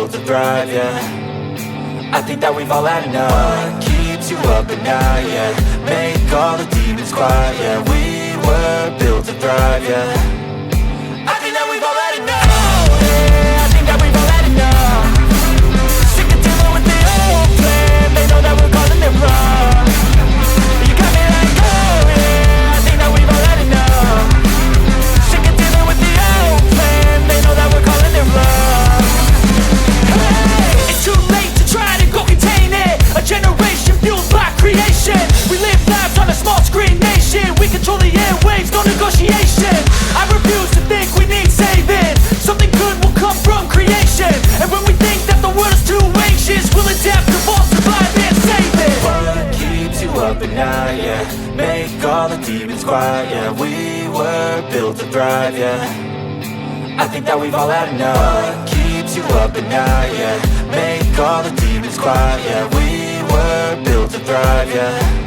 built to thrive, yeah. I think that we've all had enough. What keeps you up at night, yeah. Make all the demons quiet, yeah. We were built to thrive, yeah. I think that we've all had enough. Oh, yeah, I think that we've all had enough. Sick of dealing with the old plan. They know that we're calling it wrong. You got me like, oh yeah, I think that we've all had enough. Sick of dealing with the old plan. They know that we're calling it wrong. Hey, it's too late to try to go contain it. A generation fueled by creation. We live lives on a small screen nation. We control the airwaves, no negotiation. I refuse to think we need saving. Something good will come from creation. And when we think that the world is too anxious, we'll adapt, evolve, survive and save it. What keeps you up at night, yeah. Make all the demons quiet, yeah. We were built to thrive, yeah. I think that we've all had enough. What keeps you up at night, yeah. Make all the demons quiet, yeah. We were built to thrive, yeah.